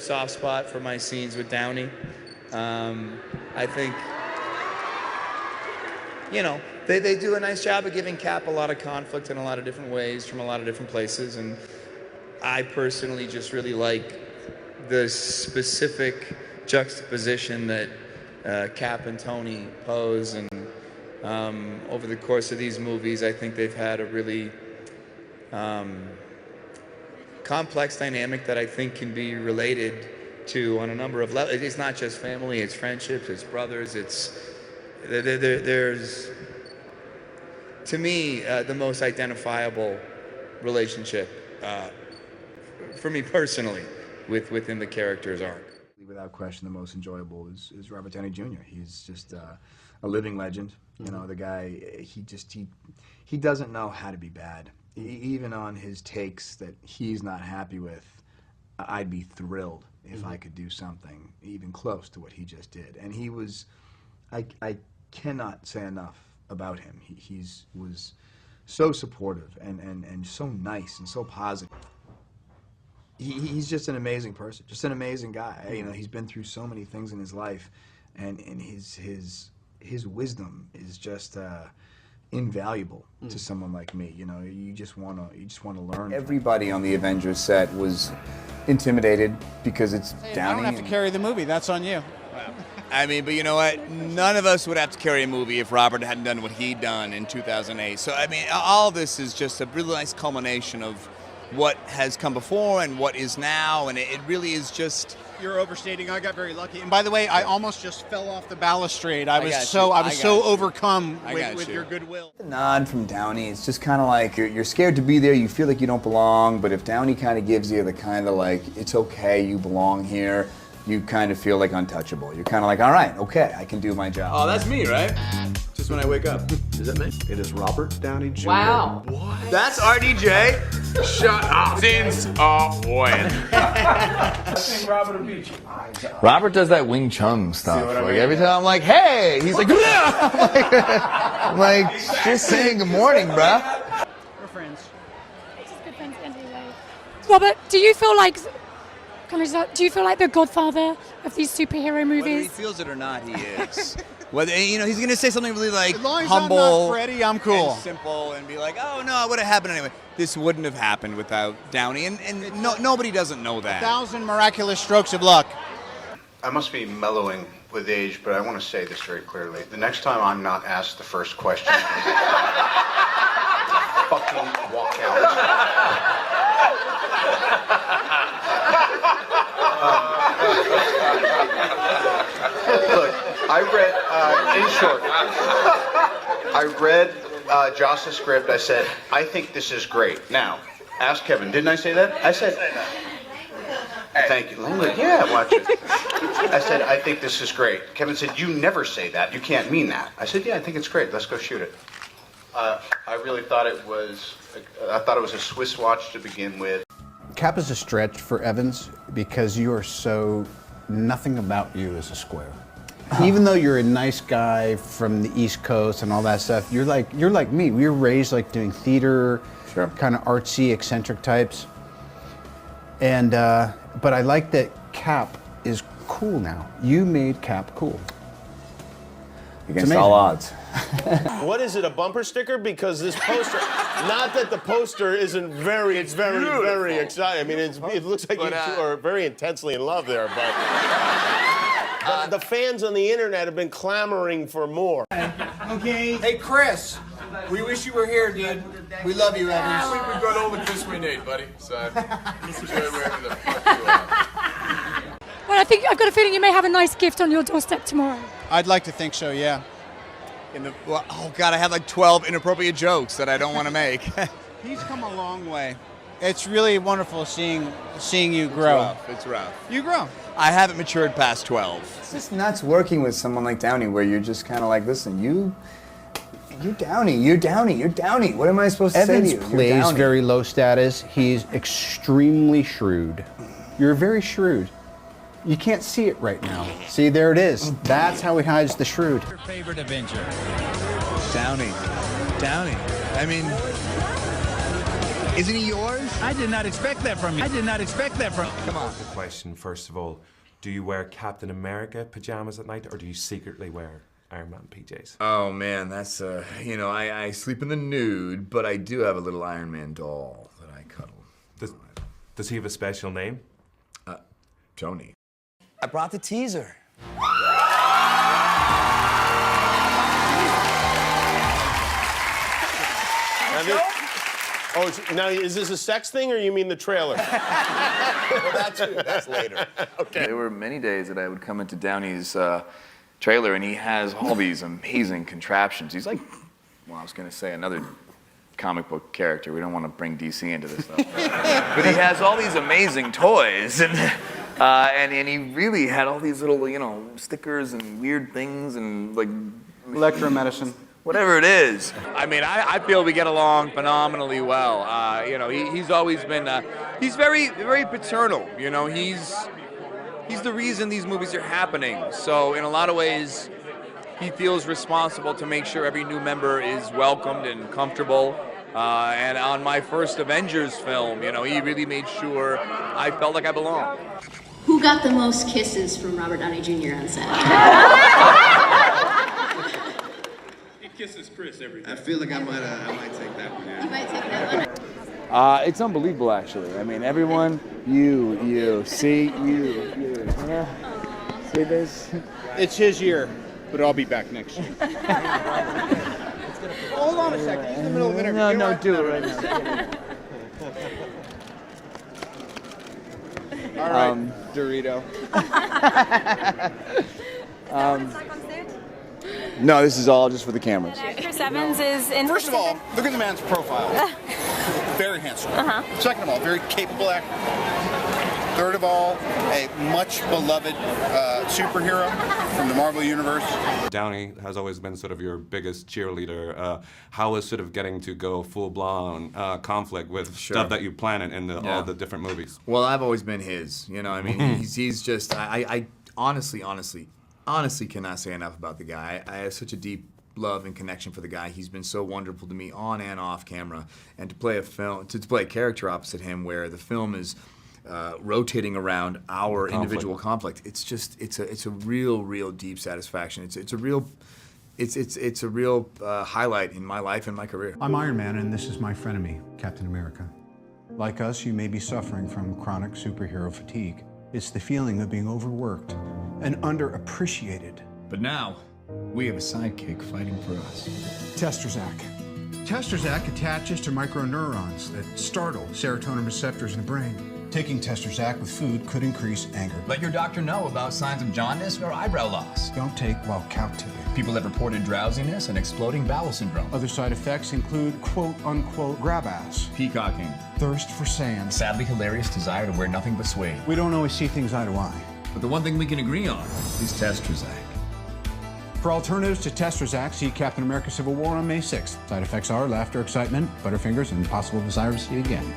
soft spot for my scenes with Downey. I think, you know, they do a nice job of giving Cap a lot of conflict in a lot of different ways from a lot of different places, and I personally just really like the specific juxtaposition that Cap and Tony pose, and over the course of these movies, I think they've had a really complex dynamic that I think can be related to on a number of levels. It's not just family, it's friendships, it's brothers, there's, to me, the most identifiable relationship for me personally within the character's arc. Without question, the most enjoyable is Robert Downey Jr. He's just a living legend. You know, the guy, he doesn't know how to be bad. Even on his takes that he's not happy with, I'd be thrilled if I could do something even close to what he just did. And he was, I cannot say enough about him. He was so supportive and so nice and so positive. He's just an amazing person, just an amazing guy. You know, he's been through so many things in his life, and his wisdom is just invaluable to someone like me. You know, you just want to learn. Everybody on the Avengers set was intimidated because it's Downey. I don't have to carry the movie. That's on you. I mean, but you know what? None of us would have to carry a movie if Robert hadn't done what he'd done in 2008. So, I mean, all this is just a really nice culmination of what has come before and what is now, and it really is just... You're overstating. I got very lucky. And by the way, I almost just fell off the balustrade. I was so overcome with your goodwill. The nod from Downey, it's just kind of like you're scared to be there, you feel like you don't belong, but if Downey kind of gives you the kind of like, it's okay, you belong here, you kind of feel like untouchable. You're kind of like, all right, okay, I can do my job. Oh, that's me, right? Just when I wake up. Is that me? It is Robert Downey Jr. Wow. What? That's RDJ? Shut up. Since when? Robert does that Wing Chun stuff. Like every time I'm like, hey, he's like, I'm like, just saying good morning, bruh. We're friends. Just good friends at the end of the day. Robert, do you feel like the godfather of these superhero movies? Whether he feels it or not, he is. Whether, you know, he's going to say something really like as long as humble, I'm not Freddie, I'm cool. and simple, and be like, oh no, it would have happened anyway. This wouldn't have happened without Downey, and nobody doesn't know that. 1,000 miraculous strokes of luck. I must be mellowing with age, but I want to say this very clearly. The next time I'm not asked the first question, fucking walk out. Look, I read, in short, I read Joss's script. I said, I think this is great. Now, ask Kevin, didn't I say that? I said, thank you. Yeah, watch it. I said, I think this is great. Kevin said, you never say that. You can't mean that. I said, yeah, I think it's great. Let's go shoot it. I really thought it was a Swiss watch to begin with. Cap is a stretch for Evans because you are so, nothing about you is a square. Even though you're a nice guy from the East Coast and all that stuff, you're like me. We were raised like doing theater, kind of artsy, eccentric types. And but I like that Cap is cool now. You made Cap cool. Against all odds. What is it, a bumper sticker? Because this poster, not that the poster isn't very exciting. I mean, it looks like you two are very intensely in love there, but the fans on the internet have been clamoring for more. Okay. Hey, Chris, we wish you were here, dude. We love you, Evans. We've got all the kiss we need, buddy. So enjoy wherever the fuck you are. Well, I think I've got a feeling you may have a nice gift on your doorstep tomorrow. I'd like to think so, yeah. Oh God, I have like 12 inappropriate jokes that I don't want to make. He's come a long way. It's really wonderful seeing you grow. It's rough. You grow. I haven't matured past 12. It's just nuts working with someone like Downey where you're just kind of like, listen, you're Downey. What am I supposed to say to you? Evans plays very low status. He's extremely shrewd. You're very shrewd. You can't see it right now. See, there it is. That's how he hides the shrewd. Your favorite Avenger? Downey. I mean, Isn't he yours? I did not expect that from you. I did not expect that from you. Come on. The question, first of all, do you wear Captain America pajamas at night, or do you secretly wear Iron Man PJs? Oh man, that's you know, I sleep in the nude, but I do have a little Iron Man doll that I cuddle. Does he have a special name? Tony. I brought the teaser. Now, is this a sex thing, or you mean the trailer? Well, that too. That's later. Okay. There were many days that I would come into Downey's trailer, and he has all these amazing contraptions. He's like, well, I was going to say another comic book character. We don't want to bring DC into this stuff. But he has all these amazing toys, and he really had all these little, you know, stickers and weird things and like Electromedicine. Whatever it is. I mean, I feel we get along phenomenally well. You know, he's always been, he's very, very paternal. You know, he's the reason these movies are happening. So in a lot of ways, he feels responsible to make sure every new member is welcomed and comfortable. And on my first Avengers film, you know, he really made sure I felt like I belonged. Who got the most kisses from Robert Downey Jr. on set? Kisses Chris every day. I feel like I might take that one. Yeah. You might take that one. It's unbelievable, actually. I mean, everyone, you, see, you. See this? It's his year, but I'll be back next year. Hold on a second. He's in the middle of an interview. No, do it right now. All right, Dorito. No, this is all just for the cameras. Chris Evans is in. First of all, look at the man's profile. Very handsome. Second of all, very capable actor. Third of all, a much beloved superhero from the Marvel Universe. Downey has always been sort of your biggest cheerleader. How is sort of getting to go full-blown conflict with stuff that you plan in all the different movies? Well, I've always been his. You know, I mean, he's just. I honestly cannot say enough about the guy. I have such a deep love and connection for the guy. He's been so wonderful to me on and off camera, and to play a character opposite him, where the film is rotating around our individual conflict. It's just it's a real deep satisfaction. It's a real highlight in my life and my career. I'm Iron Man, and this is my frenemy, Captain America. Like us, you may be suffering from chronic superhero fatigue. It's the feeling of being overworked and underappreciated. But now, we have a sidekick fighting for us. Testerzac. Testerzac attaches to microneurons that startle serotonin receptors in the brain. Taking Testerzac with food could increase anger. Let your doctor know about signs of jaundice or eyebrow loss. Don't take while captivated. People have reported drowsiness and exploding bowel syndrome. Other side effects include quote-unquote grab ass, Peacocking. thirst for sand, Sadly hilarious desire to wear nothing but suede. We don't always see things eye to eye. But the one thing we can agree on is Testerzac. For alternatives to Testerzac, see Captain America Civil War on May 6th. Side effects are laughter, excitement, butterfingers, and possible desire to see again.